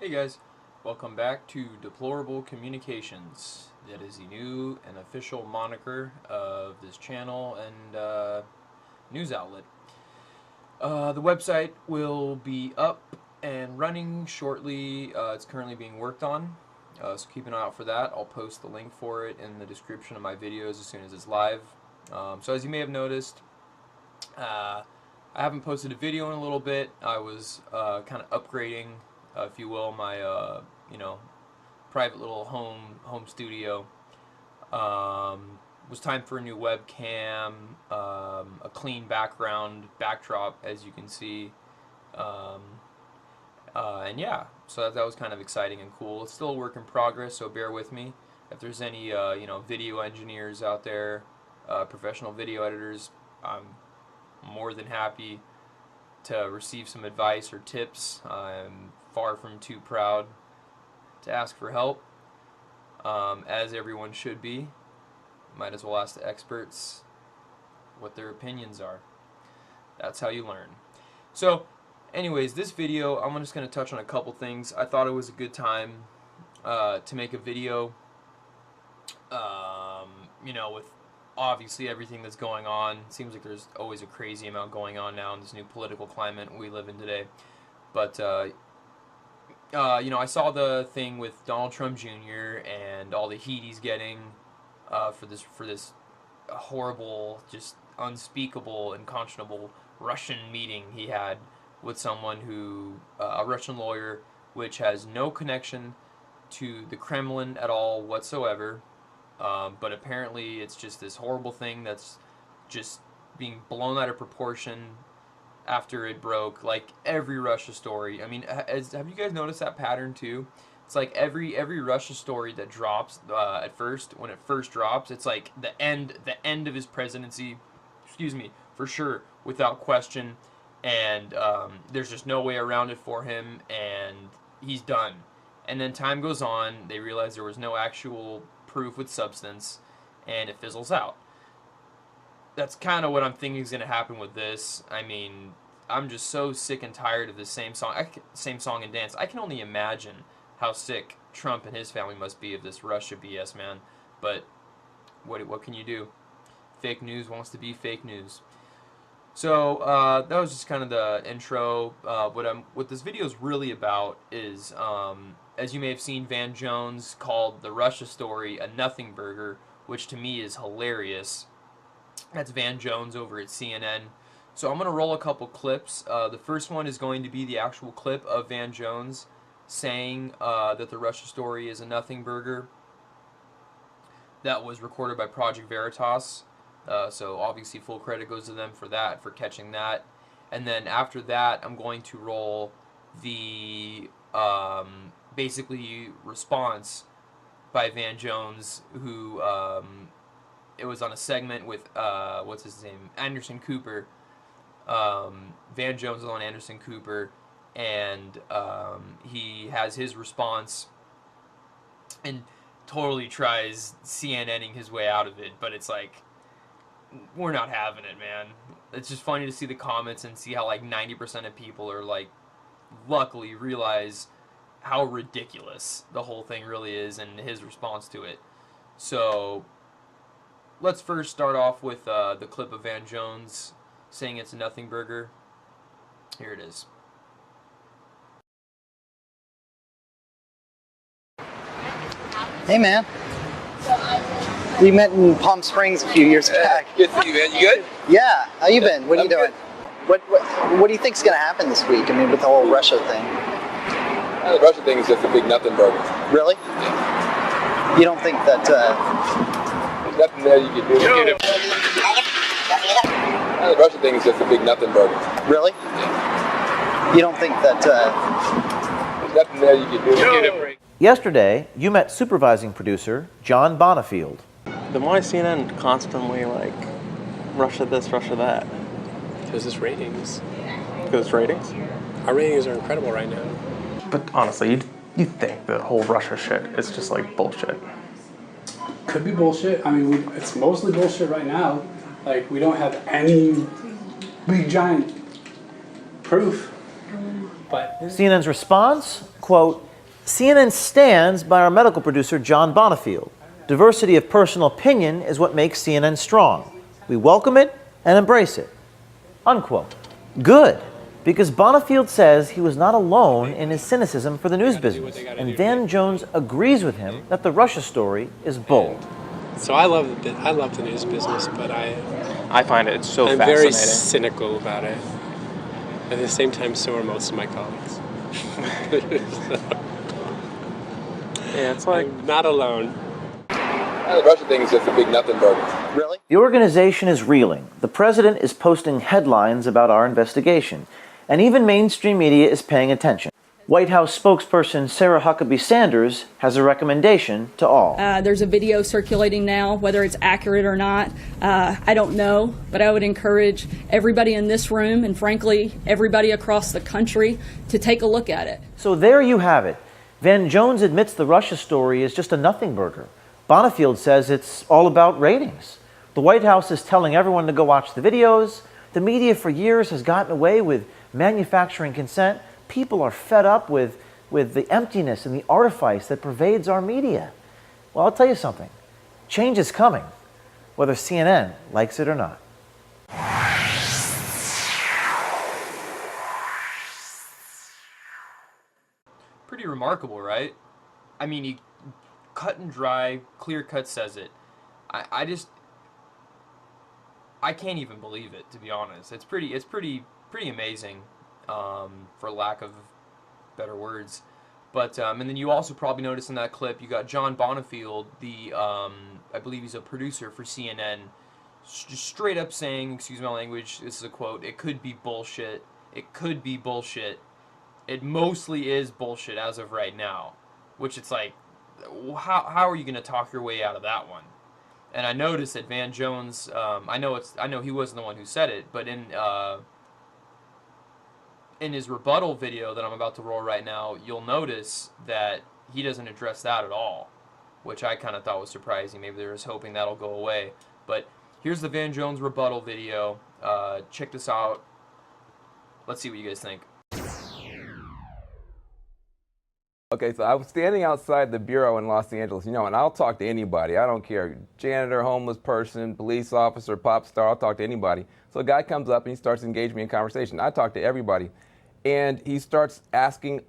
Hey guys, welcome back to Deplorable Communications. That is the new and official moniker of this channel and news outlet. The website will be up and running shortly. It's currently being worked on, so keep an eye out for that. I'll post the link for it in the description of my videos as soon as it's live. So as you may have noticed, I haven't posted a video in a little bit. I was kind of upgrading, if you will, my private little home studio. Was time for a new webcam, a clean backdrop, as you can see, and yeah, so that was kind of exciting and cool. It's still a work in progress, so bear with me. If there's any video engineers out there, professional video editors, I'm more than happy to receive some advice or tips. I'm far from too proud to ask for help, as everyone should be. Might as well ask the experts what their opinions are. That's how you learn. So anyways, this video, I'm just going to touch on a couple things. I thought it was a good time to make a video, with obviously everything that's going on. It seems like there's always a crazy amount going on now in this new political climate we live in today. But I saw the thing with Donald Trump Jr. and all the heat he's getting for this horrible, just unspeakable, unconscionable Russian meeting he had with someone who, a Russian lawyer, which has no connection to the Kremlin at all whatsoever. But apparently it's just this horrible thing that's just being blown out of proportion after it broke, like every Russia story. I mean, have you guys noticed that pattern too? It's like every Russia story that drops when it first drops, it's like the end of his presidency, excuse me, for sure, without question, and there's just no way around it for him, and he's done. And then time goes on, they realize there was no actual proof with substance, and it fizzles out. That's kind of what I'm thinking is going to happen with this. I mean, I'm just so sick and tired of the same song and dance. I can only imagine how sick Trump and his family must be of this Russia BS, man. But what can you do? Fake news wants to be fake news. So that was just kind of the intro. What this video is really about is, as you may have seen, Van Jones called the Russia story a nothing burger, which to me is hilarious. That's Van Jones over at CNN. So I'm going to roll a couple clips. The first one is going to be the actual clip of Van Jones saying that the Russia story is a nothing burger. That was recorded by Project Veritas. So obviously full credit goes to them for that, for catching that. And then after that, I'm going to roll the basically response by Van Jones, who it was on a segment with what's his name, Anderson Cooper. Van Jones is on Anderson Cooper, and he has his response and totally tries CNNing his way out of it, but it's like, we're not having it, man. It's just funny to see the comments and see how like 90% of people are like, luckily realize how ridiculous the whole thing really is and his response to it. So let's first start off with the clip of Van Jones saying it's a nothing burger. Here it is. Hey, man. We met in Palm Springs a few years back. Good to see you, man. You good? Yeah. How you been? What are you doing? Good. What do you think's going to happen this week? I mean, with the whole Russia thing. The Russia thing is just a big nothing burger. Really? You don't think that? There's nothing there you can do. The Russia thing is just a big nothing burger. Really? You don't think that? There's nothing there you can do. Yesterday, you met supervising producer John Bonifield. Then why is CNN constantly like Russia this, Russia that? Because it's ratings. Because it's ratings? Our ratings are incredible right now. But honestly, you think the whole Russia shit is just like bullshit? Could be bullshit. I mean, it's mostly bullshit right now. Like, we don't have any big giant proof. But CNN's response, quote, CNN stands by our medical producer, John Bonifield. Diversity of personal opinion is what makes CNN strong. We welcome it and embrace it. Unquote. Good, because Bonifield says he was not alone in his cynicism for the news business, and Van Jones agrees with him that the Russia story is bold. So I love the news business, but I find it so I'm fascinating. very cynical about it. At the same time, so are most of my colleagues. Yeah, it's like I'm not alone. The Russia thing is just a big nothing burger. Really? The organization is reeling. The president is posting headlines about our investigation, and even mainstream media is paying attention. White House spokesperson Sarah Huckabee Sanders has a recommendation to all. There's a video circulating now. Whether it's accurate or not, I don't know, but I would encourage everybody in this room and frankly everybody across the country to take a look at it. So there you have it. Van Jones admits the Russia story is just a nothing burger. Bonifield says it's all about ratings. The White House is telling everyone to go watch the videos. The media for years has gotten away with manufacturing consent. People are fed up with the emptiness and the artifice that pervades our media. Well, I'll tell you something. Change is coming, whether CNN likes it or not. Pretty remarkable, right? I mean, he cut and dry, clear cut says it. I can't even believe it, to be honest. It's pretty amazing, for lack of better words. But and then you also probably noticed in that clip, you got John Bonifield, the I believe he's a producer for CNN, just straight up saying, excuse my language, this is a quote, "It could be bullshit. It could be bullshit. It mostly is bullshit as of right now," which it's like, how are you going to talk your way out of that one? And I noticed that Van Jones, I know he wasn't the one who said it, but in his rebuttal video that I'm about to roll right now, you'll notice that he doesn't address that at all, which I kind of thought was surprising. Maybe they're just hoping that'll go away. But here's the Van Jones rebuttal video. Check this out. Let's see what you guys think. Okay, so I was standing outside the bureau in Los Angeles, and I'll talk to anybody. I don't care, janitor, homeless person, police officer, pop star, I'll talk to anybody. So a guy comes up and he starts engaging me in conversation. I talk to everybody, and he starts asking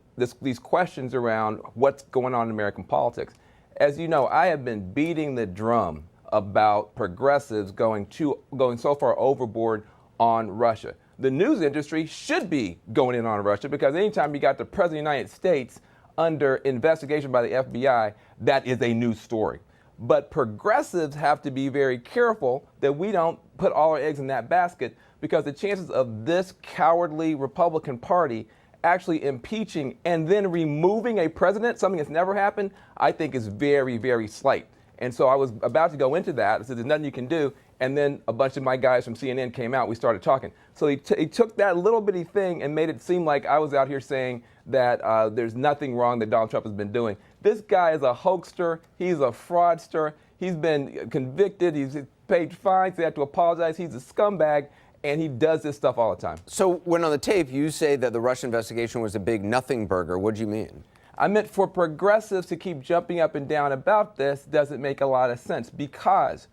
these questions around what's going on in American politics. As you know, I have been beating the drum about progressives going so far overboard on Russia. The news industry should be going in on Russia, because anytime you got the President of the United States under investigation by the FBI, that is a news story. But progressives have to be very careful that we don't put all our eggs in that basket, because the chances of this cowardly Republican Party actually impeaching and then removing a president, something that's never happened, I think is very, very slight. And so I was about to go into that. I said, there's nothing you can do. And then a bunch of my guys from CNN came out. We started talking. So he took that little bitty thing and made it seem like I was out here saying that there's nothing wrong that Donald Trump has been doing. This guy is a hoaxer. He's a fraudster. He's been convicted. He's paid fines. They have to apologize. He's a scumbag. And he does this stuff all the time. So when on the tape you say that the Russia investigation was a big nothing burger, what do you mean? I meant for progressives to keep jumping up and down about this doesn't make a lot of sense, because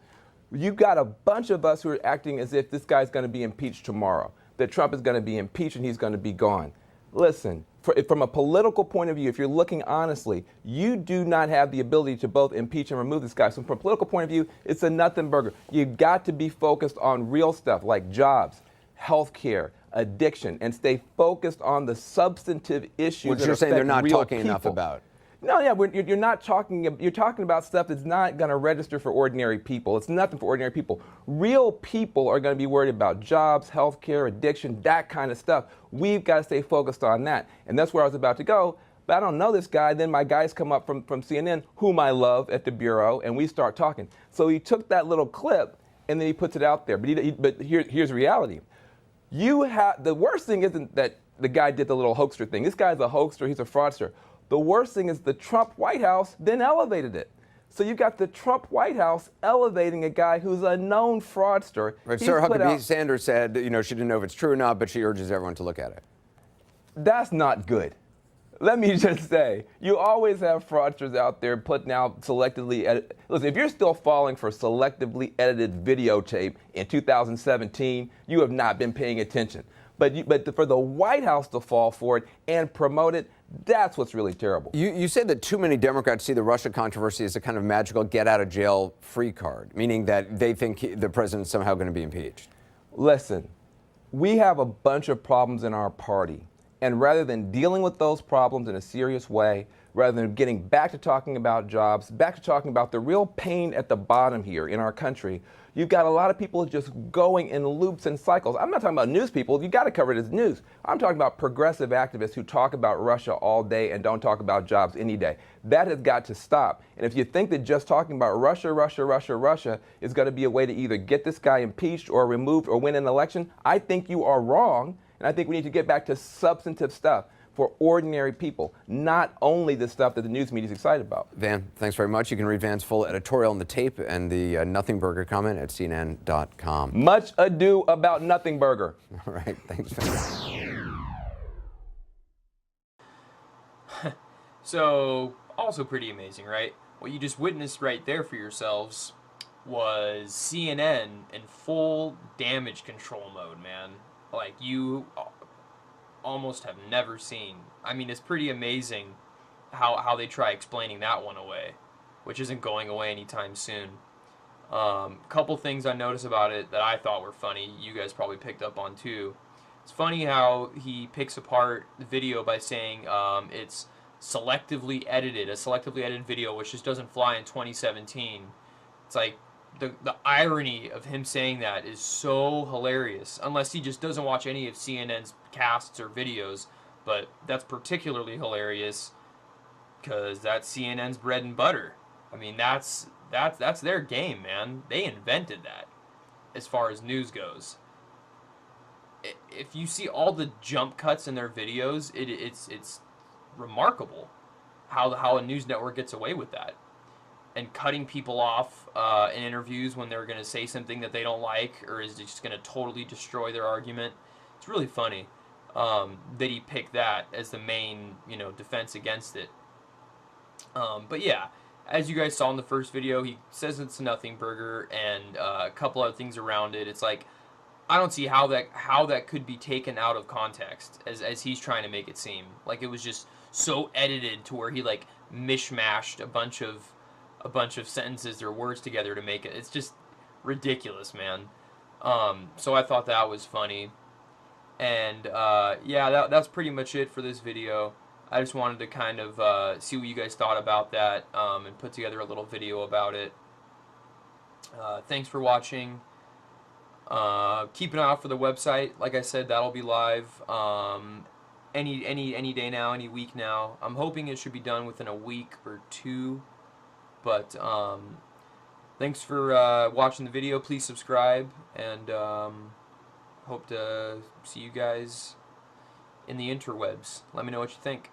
you've got a bunch of us who are acting as if this guy's going to be impeached tomorrow, that Trump is going to be impeached and he's going to be gone. Listen, from a political point of view, if you're looking honestly, you do not have the ability to both impeach and remove this guy. So from a political point of view, it's a nothing burger. You've got to be focused on real stuff like jobs, health care, addiction, and stay focused on the substantive issues. Which that you're saying they're not real talking enough people. about. No, yeah, you're not talking. You're talking about stuff that's not going to register for ordinary people. It's nothing for ordinary people. Real people are going to be worried about jobs, health care, addiction, that kind of stuff. We've got to stay focused on that, and that's where I was about to go. But I don't know this guy. Then my guys come up from CNN, whom I love at the bureau, and we start talking. So he took that little clip and then he puts it out there. But here's reality. The worst thing isn't that the guy did the little hoaxer thing. This guy's a hoaxer. He's a fraudster. The worst thing is the Trump White House then elevated it. So you've got the Trump White House elevating a guy who's a known fraudster. Right, Sarah Huckabee Sanders said, she didn't know if it's true or not, but she urges everyone to look at it. That's not good. Let me just say, you always have fraudsters out there putting out selectively edited. Listen, if you're still falling for selectively edited videotape in 2017, you have not been paying attention. But for the White House to fall for it and promote it, that's what's really terrible. You say that too many Democrats see the Russia controversy as a kind of magical get-out-of-jail-free card, meaning that they think the president's somehow going to be impeached. Listen, we have a bunch of problems in our party. And rather than dealing with those problems in a serious way, rather than getting back to talking about jobs, back to talking about the real pain at the bottom here in our country, you've got a lot of people just going in loops and cycles. I'm not talking about news people. You got to cover it as news. I'm talking about progressive activists who talk about Russia all day and don't talk about jobs any day. That has got to stop. And if you think that just talking about Russia, Russia, Russia, Russia is going to be a way to either get this guy impeached or removed or win an election, I think you are wrong. And I think we need to get back to substantive stuff for ordinary people, not only the stuff that the news media is excited about. Van, thanks very much. You can read Van's full editorial in The Tape and the Nothing Burger comment at CNN.com. Much ado about Nothing Burger. All right, thanks, Van. So, also pretty amazing, right? What you just witnessed right there for yourselves was CNN in full damage control mode, man. Like, you almost have never seen. I mean, it's pretty amazing how they try explaining that one away, which isn't going away anytime soon. Couple things I noticed about it that I thought were funny, you guys probably picked up on too. It's funny how he picks apart the video by saying it's selectively edited, a selectively edited video, which just doesn't fly in 2017. It's like, the irony of him saying that is so hilarious, unless he just doesn't watch any of CNN's casts or videos, but that's particularly hilarious because that's CNN's bread and butter. I mean, that's their game, man. They invented that as far as news goes. If you see all the jump cuts in their videos, it's remarkable how a news network gets away with that. And cutting people off in interviews when they're going to say something that they don't like or is just going to totally destroy their argument. It's really funny that he picked that as the main, defense against it. But yeah, as you guys saw in the first video, he says it's a nothing burger and a couple other things around it. It's like, I don't see how that could be taken out of context as he's trying to make it seem. Like it was just so edited to where he like mishmashed a bunch of sentences or words together to make it. It's just ridiculous, man. So I thought that was funny. And yeah, that's pretty much it for this video. I just wanted to kind of see what you guys thought about that and put together a little video about it. Thanks for watching. Keep an eye out for the website. Like I said, that'll be live any day now, any week now. I'm hoping it should be done within a week or two. But thanks for watching the video. Please subscribe, and hope to see you guys in the interwebs. Let me know what you think.